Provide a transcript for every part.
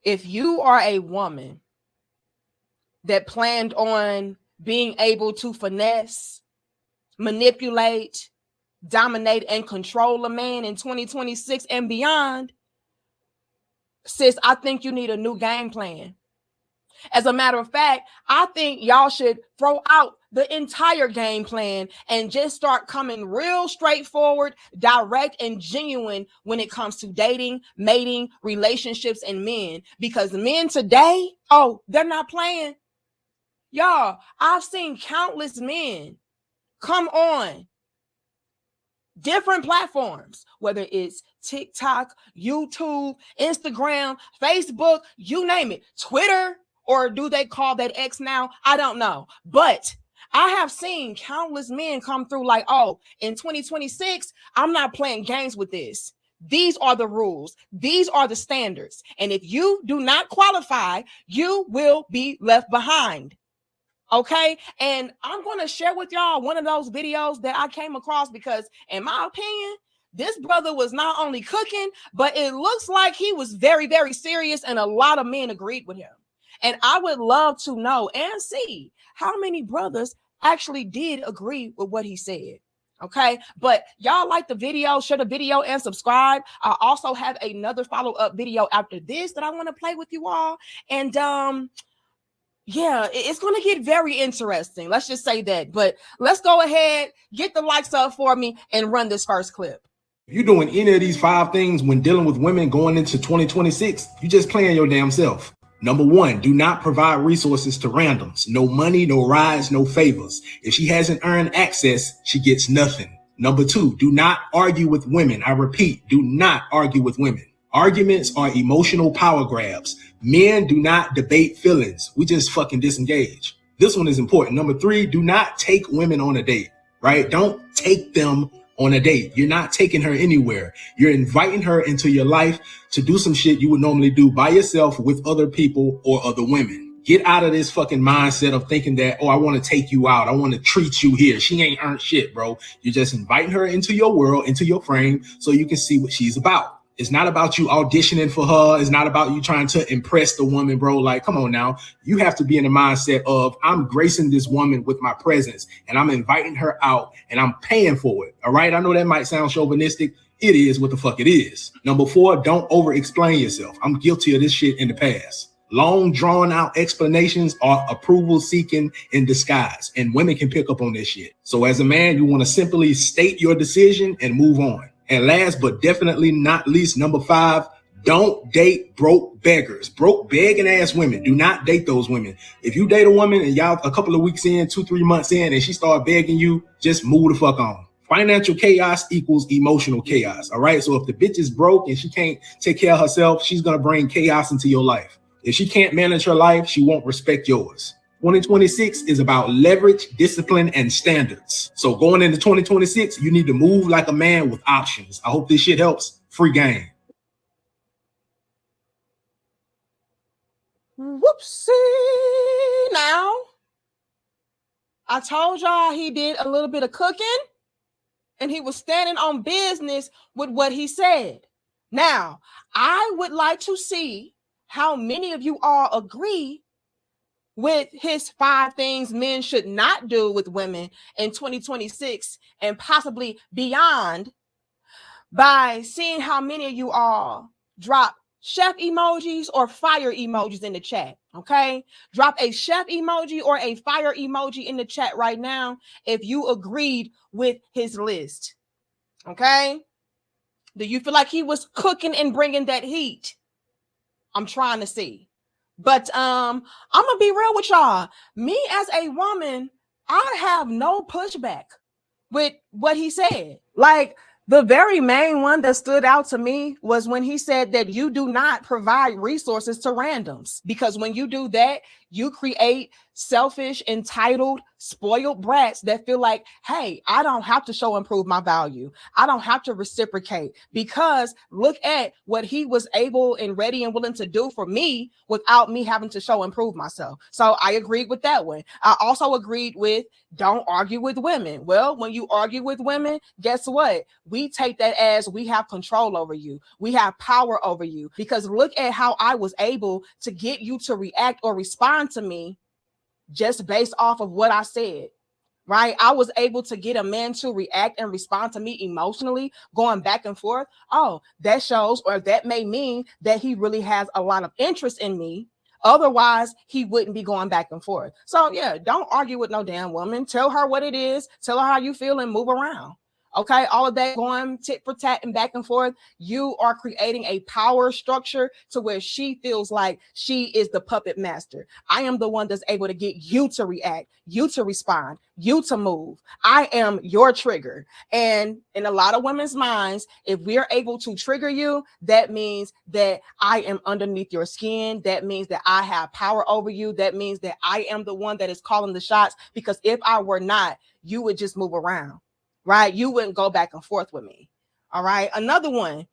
if you are a woman that planned on being able to finesse, manipulate, dominate, and control a man in 2026 and beyond, sis, I think you need a new game plan. As a matter of fact, I think y'all should throw out the entire game plan and just start coming real straightforward, direct, and genuine when it comes to dating, mating, relationships, and men. Because men today, oh, they're not playing. Y'all, I've seen countless men come on different platforms, whether it's TikTok, YouTube, Instagram, Facebook, you name it, Twitter, or do they call that X now? I don't know. But I have seen countless men come through like, oh, in 2026, I'm not playing games with this. These are the rules. These are the standards. And if you do not qualify, you will be left behind. Okay. And I'm going to share with y'all one of those videos that I came across because, in my opinion, this brother was not only cooking, but it looks like he was very, very serious. And a lot of men agreed with him. And I would love to know and see how many brothers actually did agree with what he said. Okay. But y'all like the video, share the video and subscribe. I also have another follow-up video after this that I want to play with you all. And, yeah, it's going to get very interesting. Let's just say that. But let's go ahead, get the likes up for me and run this first clip. If you're doing any of these 5 things when dealing with women going into 2026, you just playing your damn self. Number 1, do not provide resources to randoms. No money, no rides, no favors. If she hasn't earned access, she gets nothing. Number 2, do not argue with women. I repeat, do not argue with women. Arguments are emotional power grabs. Men do not debate feelings. We just fucking disengage. This one is important. Number 3, do not take women on a date, right? Don't take them on a date. You're not taking her anywhere. You're inviting her into your life to do some shit you would normally do by yourself with other people or other women. Get out of this fucking mindset of thinking that, oh, I want to take you out. I want to treat you here. She ain't earned shit, bro. You're just inviting her into your world, into your frame, so you can see what she's about. It's not about you auditioning for her. It's not about you trying to impress the woman, bro. Like, come on now. You have to be in the mindset of, I'm gracing this woman with my presence and I'm inviting her out and I'm paying for it. All right. I know that might sound chauvinistic. It is what the fuck it is. Number 4, don't over explain yourself. I'm guilty of this shit in the past. Long drawn out explanations are approval seeking in disguise, and women can pick up on this shit. So as a man, you want to simply state your decision and move on. And last but definitely not least, number 5, don't date broke beggars. Broke begging ass women. Do not date those women. If you date a woman and y'all a couple of weeks in, 2-3 months in, and she start begging you, just move the fuck on. Financial chaos equals emotional chaos. All right. So if the bitch is broke and she can't take care of herself, she's going to bring chaos into your life. If she can't manage her life, she won't respect yours. 2026 is about leverage, discipline, and standards. So going into 2026, you need to move like a man with options. I hope this shit helps. Free game. Whoopsie. Now, I told y'all he did a little bit of cooking and he was standing on business with what he said. Now, I would like to see how many of you all agree with his 5 things men should not do with women in 2026 and possibly beyond, by seeing how many of you all drop chef emojis or fire emojis in the chat. Okay, drop a chef emoji or a fire emoji in the chat right now if you agreed with his list. Okay, do you feel like he was cooking and bringing that heat? I'm trying to see. But I'm gonna be real with y'all. Me as a woman, I have no pushback with what he said. Like, the very main one that stood out to me was when he said that you do not provide resources to randoms, because when you do that, you create selfish, entitled, spoiled brats that feel like, hey, I don't have to show and prove my value. I don't have to reciprocate, because look at what he was able and ready and willing to do for me without me having to show and prove myself. So I agreed with that one. I also agreed with don't argue with women. Well, when you argue with women, guess what? We take that as we have control over you. We have power over you, because look at how I was able to get you to react or respond to me just based off of what I said, right? I was able to get a man to react and respond to me emotionally, going back and forth. Oh, that shows, or that may mean that he really has a lot of interest in me. Otherwise, he wouldn't be going back and forth. So yeah, don't argue with no damn woman. Tell her what it is. Tell her how you feel and move around. Okay, all of that going tit for tat and back and forth, you are creating a power structure to where she feels like she is the puppet master. I am the one that's able to get you to react, you to respond, you to move. I am your trigger. And in a lot of women's minds, if we're able to trigger you, that means that I am underneath your skin. That means that I have power over you. That means that I am the one that is calling the shots, because if I were not, you would just move around. Right? You wouldn't go back and forth with me. All right. Another one,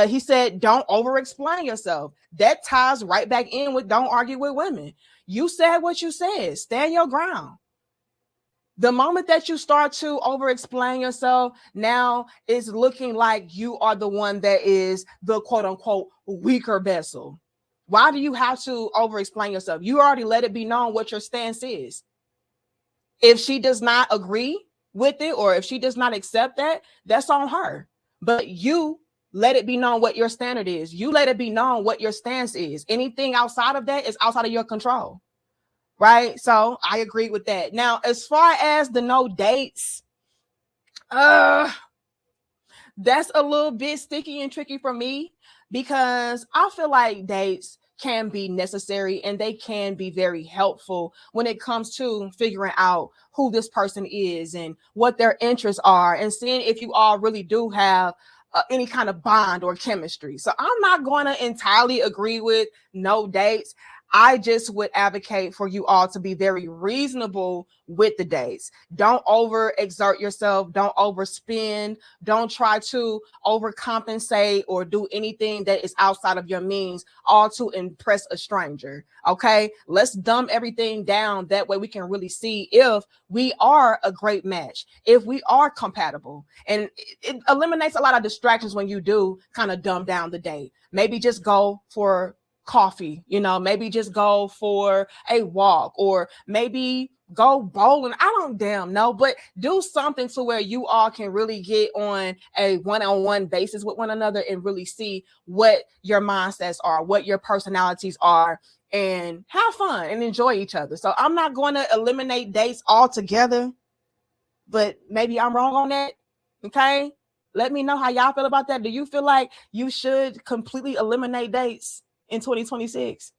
he said, don't over explain yourself. That ties right back in with don't argue with women. You said what you said. Stand your ground. The moment that you start to over explain yourself, now it's looking like you are the one that is the quote unquote weaker vessel. Why do you have to over explain yourself? You already let it be known what your stance is. If she does not agree with it, or if she does not accept that, that's on her. But you let it be known what your standard is. You let it be known what your stance is. Anything outside of that is outside of your control. Right? So I agree with that. Now, as far as the no dates, that's a little bit sticky and tricky for me, because I feel like dates can be necessary and they can be very helpful when it comes to figuring out who this person is and what their interests are, and seeing if you all really do have any kind of bond or chemistry. So I'm not going to entirely agree with no dates. I just would advocate for you all to be very reasonable with the dates. Don't overexert yourself. Don't overspend. Don't try to overcompensate or do anything that is outside of your means, all to impress a stranger. Okay, let's dumb everything down. That way we can really see if we are a great match, if we are compatible. And it eliminates a lot of distractions when you do kind of dumb down the date. Maybe just go for coffee, maybe just go for a walk, or maybe go bowling. I don't damn know, but do something to where you all can really get on a one-on-one basis with one another and really see what your mindsets are, what your personalities are, and have fun and enjoy each other. So I'm not going to eliminate dates altogether, but maybe I'm wrong on that. Okay, let me know how y'all feel about that. Do you feel like you should completely eliminate dates in 2026?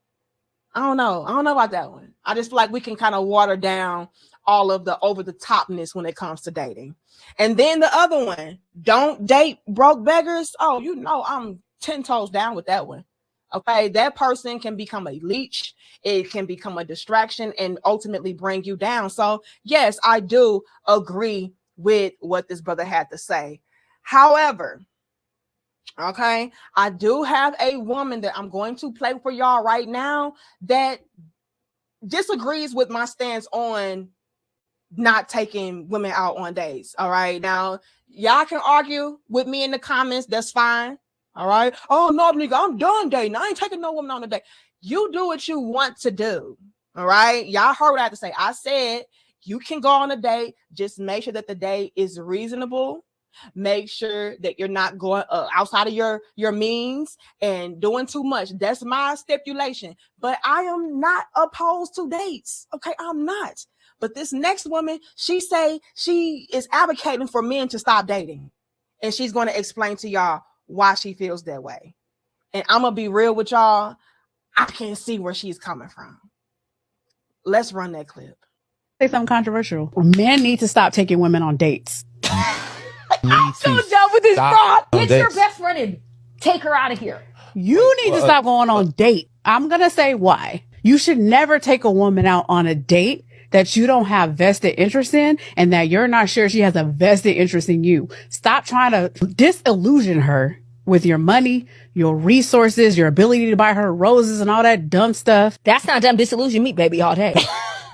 I don't know about that one. I just feel like we can kind of water down all of the over the topness when it comes to dating. And then the other one, don't date broke beggars. Oh, I'm 10 toes down with that one. Okay, that person can become a leech. It can become a distraction and ultimately bring you down. So yes, I do agree with what this brother had to say. However, okay, I do have a woman that I'm going to play for y'all right now that disagrees with my stance on not taking women out on dates. All right, now y'all can argue with me in the comments. That's fine. All right. Oh no, nigga, I'm done dating. I ain't taking no woman on a date. You do what you want to do. All right. Y'all heard what I had to say. I said you can go on a date. Just make sure that the date is reasonable. Make sure that you're not going outside of your means and doing too much. That's my stipulation. But I am not opposed to dates. Okay, I'm not. But this next woman, she say she is advocating for men to stop dating. And she's going to explain to y'all why she feels that way. And I'm going to be real with y'all. I can't see where she's coming from. Let's run that clip. Say something controversial. Men need to stop taking women on dates. I'm so done with this thought. Get your best friend and take her out of here. You need to stop going on date. I'm going to say why. You should never take a woman out on a date that you don't have vested interest in and that you're not sure she has a vested interest in you. Stop trying to disillusion her with your money, your resources, your ability to buy her roses and all that dumb stuff. That's not dumb. Disillusion me, baby, all day.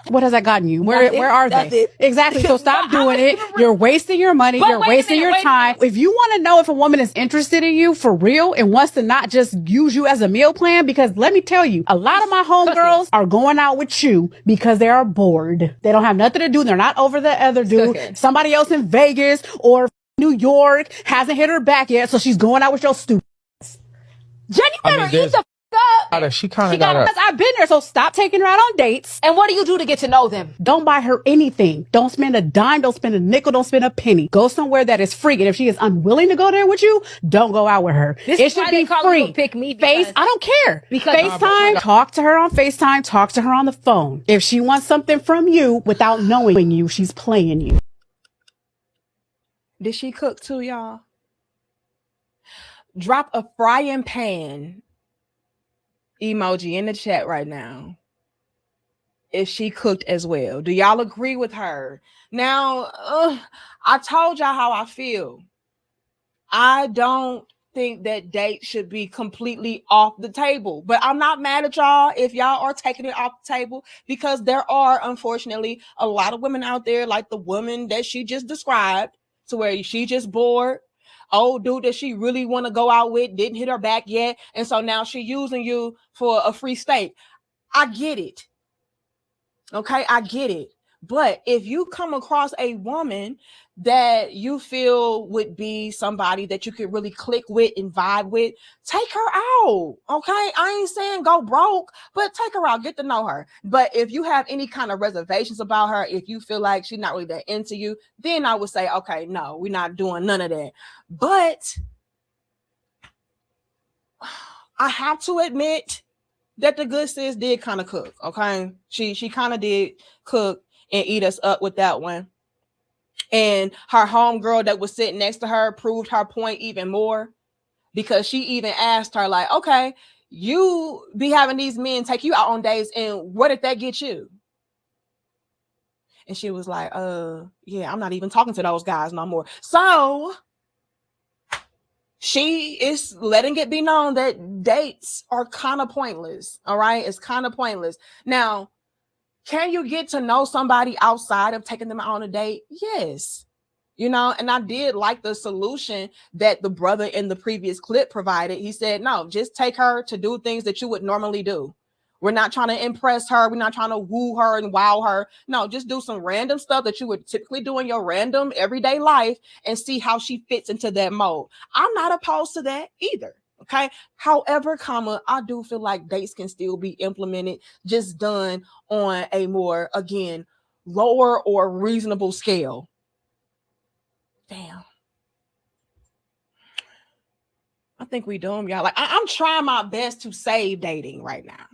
What has that gotten you? Where are they? It. Exactly. So stop doing it. You're wasting your money. You're wasting your time. If you want to know if a woman is interested in you for real and wants to not just use you as a meal plan, because let me tell you, a lot of my homegirls are going out with you because they are bored. They don't have nothing to do. They're not over the other dude. Somebody else in Vegas or New York hasn't hit her back yet, so she's going out with your stupid. Jenny better eat the up. She kind of got I've been there, so stop taking her out on dates. And what do you do to get to know them? Don't buy her anything. Don't spend a dime. Don't spend a nickel. Don't spend a penny. Go somewhere that is free. And if she is unwilling to go there with you, don't go out with her. It should be free. Pick me I don't care. Because FaceTime, talk to her on FaceTime, talk to her on the phone. If she wants something from you without knowing you, she's playing you. Did she cook too, y'all? Drop a frying pan emoji in the chat right now if she cooked as well. Do y'all agree with her? Now, I told y'all how I feel. I don't think that dates should be completely off the table, but I'm not mad at y'all if y'all are taking it off the table, because there are, unfortunately, a lot of women out there like the woman that she just described, to where she just bored. Old dude that she really want to go out with didn't hit her back yet, and so now she using you for a free steak. I get it. Okay, I get it. But if you come across a woman that you feel would be somebody that you could really click with and vibe with, take her out. Okay, I ain't saying go broke, but take her out, get to know her. But if you have any kind of reservations about her, if you feel like she's not really that into you, then I would say, okay, no, we're not doing none of that. But I have to admit that the good sis did kind of cook. Okay, she kind of did cook and eat us up with that one. And her homegirl that was sitting next to her proved her point even more, because she even asked her, like, okay, you be having these men take you out on dates, and what did that get you? And she was like, yeah, I'm not even talking to those guys no more. So she is letting it be known that dates are kind of pointless. All right, it's kind of pointless. Now, can you get to know somebody outside of taking them out on a date? Yes. You know, and I did like the solution that the brother in the previous clip provided. He said, no, just take her to do things that you would normally do. We're not trying to impress her. We're not trying to woo her and wow her. No, just do some random stuff that you would typically do in your random everyday life and see how she fits into that mode. I'm not opposed to that either. Okay. However, I do feel like dates can still be implemented, just done on a more, again, lower or reasonable scale. Damn. I think we doomed y'all. Like, I'm trying my best to save dating right now.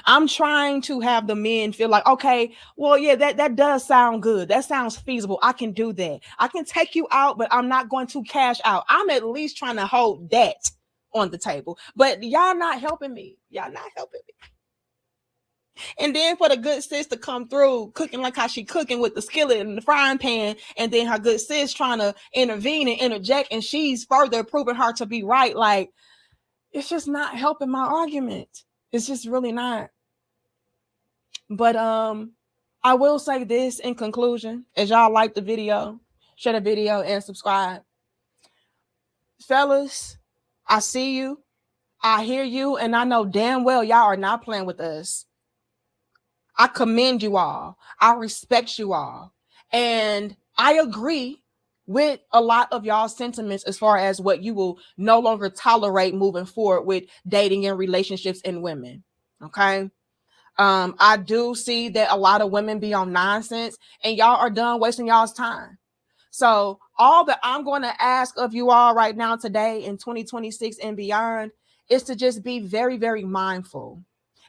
I'm trying to have the men feel like, okay, well, yeah, that does sound good. That sounds feasible. I can do that. I can take you out, but I'm not going to cash out. I'm at least trying to hold that on the table. But y'all not helping me. Y'all not helping me. And then for the good sis to come through cooking like how she cooking with the skillet and the frying pan, and then her good sis trying to intervene and interject, and she's further proving her to be right. Like, it's just not helping my argument. It's just really not. But I will say this in conclusion, as y'all like the video, share the video and subscribe. Fellas, I see you, I hear you, and I know damn well y'all are not playing with us. I commend you all. I respect you all. And I agree with a lot of y'all's sentiments as far as what you will no longer tolerate moving forward with dating and relationships and women. Okay. I do see that a lot of women be on nonsense, and y'all are done wasting y'all's time. So all that I'm going to ask of you all right now today in 2026 and beyond is to just be very, very mindful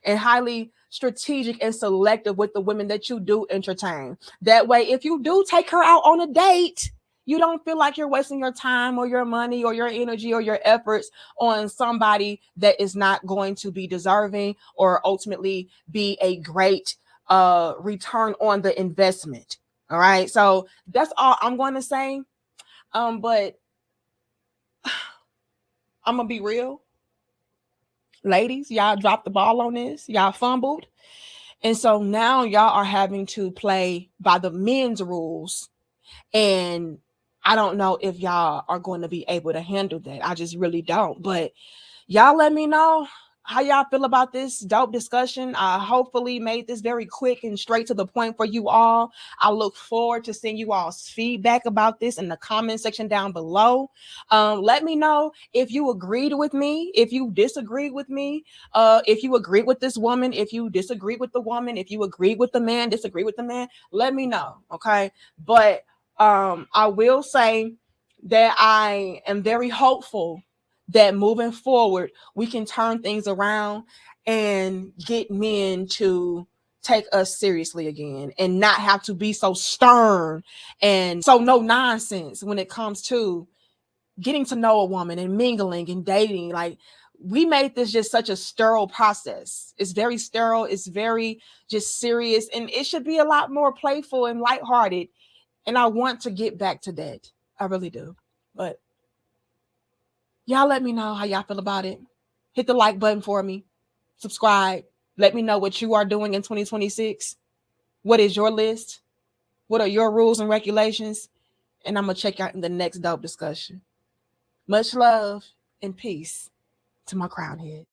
and highly strategic and selective with the women that you do entertain. That way, if you do take her out on a date, you don't feel like you're wasting your time or your money or your energy or your efforts on somebody that is not going to be deserving or ultimately be a great return on the investment. All right. So that's all I'm going to say. But I'm gonna be real. Ladies, y'all dropped the ball on this. Y'all fumbled. And so now y'all are having to play by the men's rules. And I don't know if y'all are going to be able to handle that. I just really don't. But y'all let me know how y'all feel about this dope discussion. I hopefully made this very quick and straight to the point for you all. I look forward to seeing you all's feedback about this in the comment section down below. Let me know if you agreed with me, if you disagreed with me, if you agreed with this woman, if you disagreed with the woman, if you agreed with the man, disagree with the man. Let me know, okay? But I will say that I am very hopeful that moving forward, we can turn things around and get men to take us seriously again and not have to be so stern and so no nonsense when it comes to getting to know a woman and mingling and dating. Like, we made this just such a sterile process. It's very sterile. It's very just serious. And it should be a lot more playful and lighthearted. And I want to get back to that. I really do. But y'all let me know how y'all feel about it. Hit the like button for me. Subscribe. Let me know what you are doing in 2026. What is your list? What are your rules and regulations? And I'm going to check out in the next dope discussion. Much love and peace to my crown head.